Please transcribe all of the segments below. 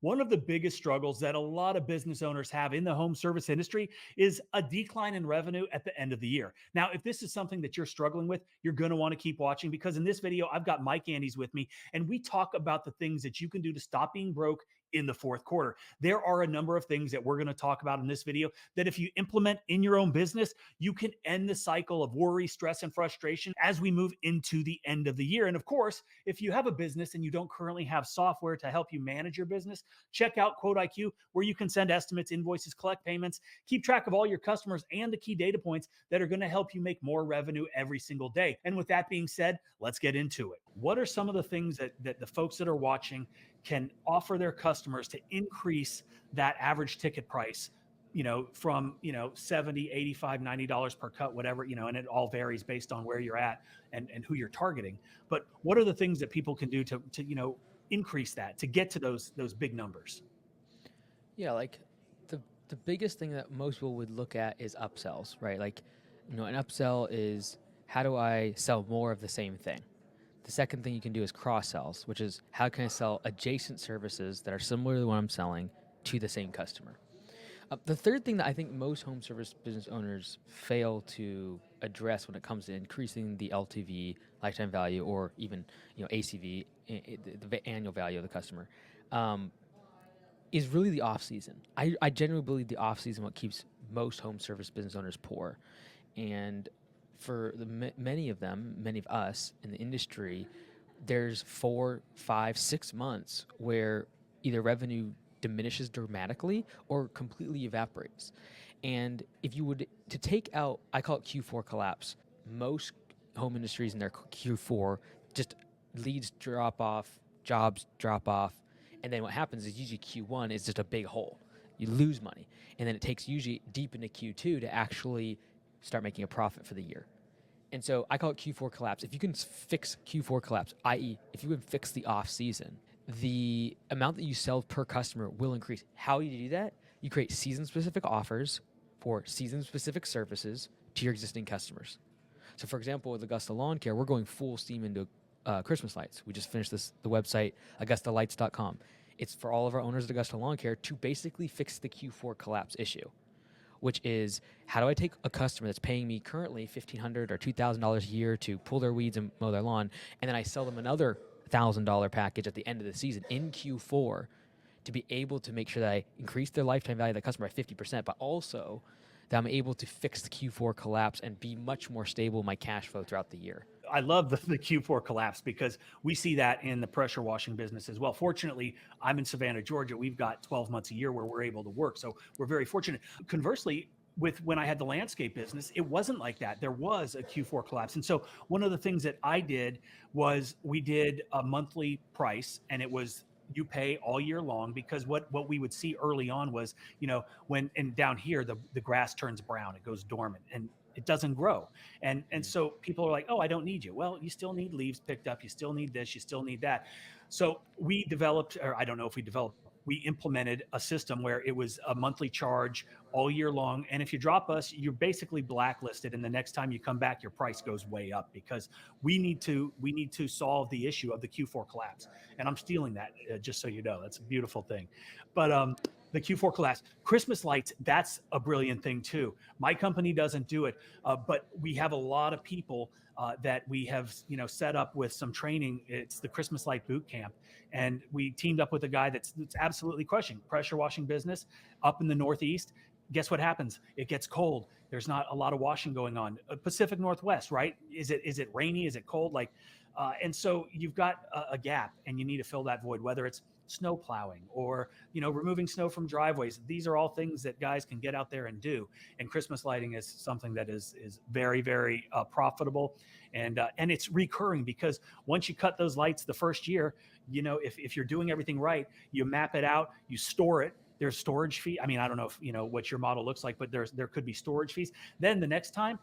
One of the biggest struggles that a lot of business owners have in the home service industry is a decline in revenue at the end of the year. Now, if this is something that you're struggling with, you're going to want to keep watching because in this video, I've got Mike Andes with me, and we talk about the things that you can do to stop being broke in the fourth quarter. There are a number of things that we're going to talk about in this video that if you implement in your own business, you can end the cycle of worry, stress, and frustration as we move into the end of the year. And of course, if you have a business and you don't currently have software to help you manage your business, check out Quote IQ, where you can send estimates, invoices, collect payments, keep track of all your customers and the key data points that are going to help you make more revenue every single day. And with that being said, let's get into it. What are some of the things that the folks that are watching can offer their customers to increase that average ticket price, from, 70, 85, $90 per cut, whatever, and it all varies based on where you're at and who you're targeting. But what are the things that people can do to increase that, to get to those big numbers? Yeah, like the biggest thing that most people would look at is upsells, right? Like, an upsell is how do I sell more of the same thing? The second thing you can do is cross sells, which is how can I sell adjacent services that are similar to what I'm selling to the same customer? The third thing that I think most home service business owners fail to address when it comes to increasing the LTV, lifetime value, or even ACV, the annual value of the customer, is really the off season. I genuinely believe the off season what keeps most home service business owners poor, and for many of them, many of us in the industry, there's 4, 5, 6 months where either revenue diminishes dramatically or completely evaporates. And if you would to take out, I call it Q4 collapse. Most home industries in their Q4 just leads drop off, jobs drop off, and then what happens is usually Q1 is just a big hole. You lose money, and then it takes usually deep into Q2 to actually start making a profit for the year. And so I call it Q4 collapse. If you can fix Q4 collapse, i.e., if you can fix the off season, the amount that you sell per customer will increase. How do you do that? You create season-specific offers for season-specific services to your existing customers. So, for example, with Augusta Lawn Care, we're going full steam into Christmas lights. We just finished the website, AugustaLights.com. It's for all of our owners at Augusta Lawn Care to basically fix the Q4 collapse issue, which is how do I take a customer that's paying me currently $1,500 or $2,000 a year to pull their weeds and mow their lawn, and then I sell them another $1,000 package at the end of the season in Q4 to be able to make sure that I increase their lifetime value of the customer by 50%, but also that I'm able to fix the Q4 collapse and be much more stable in my cash flow throughout the year. I love the Q4 collapse because we see that in the pressure washing business as well. Fortunately, I'm in Savannah, Georgia. We've got 12 months a year where we're able to work. So we're very fortunate. Conversely, when I had the landscape business, it wasn't like that. There was a Q4 collapse. And so one of the things that I did was we did a monthly price, and it was you pay all year long, because what we would see early on was, when and down here the grass turns brown, it goes dormant, and it doesn't grow. And so people are like, oh, I don't need you. Well, you still need leaves picked up, you still need this, you still need that. So we developed, or I don't know if we developed, we implemented a system where it was a monthly charge all year long. And if you drop us, you're basically blacklisted. And the next time you come back, your price goes way up, because we need to solve the issue of the Q4 collapse. And I'm stealing that, just so you know. That's a beautiful thing. But the Q4 collapse, Christmas lights, that's a brilliant thing too. My company doesn't do it, but we have a lot of people that we have, set up with some training. It's the Christmas Light Boot Camp, and we teamed up with a guy that's absolutely crushing pressure washing business up in the Northeast. Guess what happens? It gets cold. There's not a lot of washing going on. Pacific Northwest, right? Is it rainy? Is it cold? And so you've got a gap, and you need to fill that void, whether it's snow plowing or removing snow from driveways. These are all things that guys can get out there and do. And Christmas lighting is something that is very, very profitable, and it's recurring, because once you cut those lights the first year, if you're doing everything right, you map it out, you store it. There's storage fee. I mean, I don't know if what your model looks like, but there could be storage fees. Then the next time,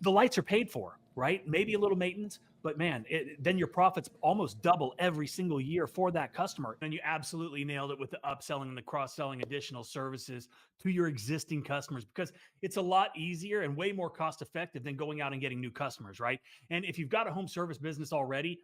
the lights are paid for, right? Maybe a little maintenance, but man, then your profits almost double every single year for that customer. And you absolutely nailed it with the upselling and the cross-selling additional services to your existing customers, because it's a lot easier and way more cost effective than going out and getting new customers, right? And if you've got a home service business already,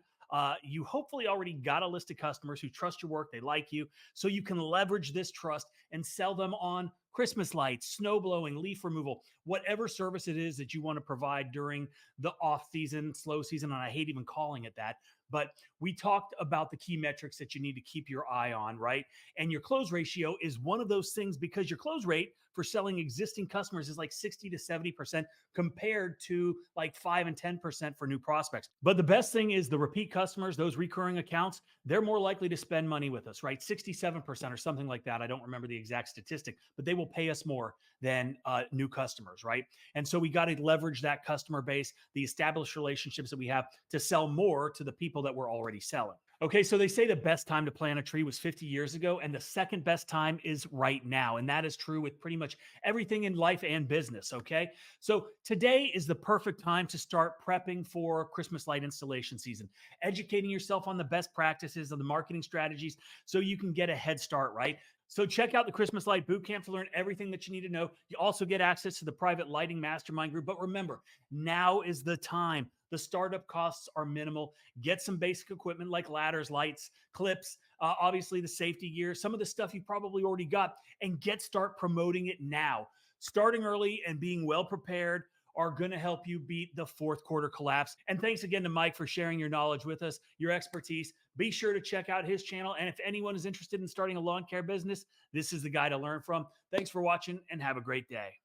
You hopefully already got a list of customers who trust your work, they like you, so you can leverage this trust and sell them on Christmas lights, snow blowing, leaf removal, whatever service it is that you want to provide during the off season, slow season. And I hate even calling it that. But we talked about the key metrics that you need to keep your eye on, right? And your close ratio is one of those things, because your close rate for selling existing customers is like 60 to 70% compared to like 5 and 10% for new prospects. But the best thing is the repeat customers, those recurring accounts, they're more likely to spend money with us, right? 67% or something like that. I don't remember the exact statistic, but they will pay us more than new customers, right? And so we got to leverage that customer base, the established relationships that we have, to sell more to the people that we're already selling. Okay, so they say the best time to plant a tree was 50 years ago, and the second best time is right now. And that is true with pretty much everything in life and business. Okay, so today is the perfect time to start prepping for Christmas light installation season, educating yourself on the best practices of the marketing strategies so you can get a head start, right? So check out the Christmas Light Bootcamp to learn everything that you need to know. You also get access to the private lighting mastermind group. But remember, now is the time. The startup costs are minimal. Get some basic equipment like ladders, lights, clips, obviously the safety gear, some of the stuff you probably already got, and start promoting it now. Starting early and being well prepared are going to help you beat the fourth quarter collapse. And thanks again to Mike for sharing your knowledge with us, your expertise. Be sure to check out his channel. And if anyone is interested in starting a lawn care business, this is the guy to learn from. Thanks for watching and have a great day.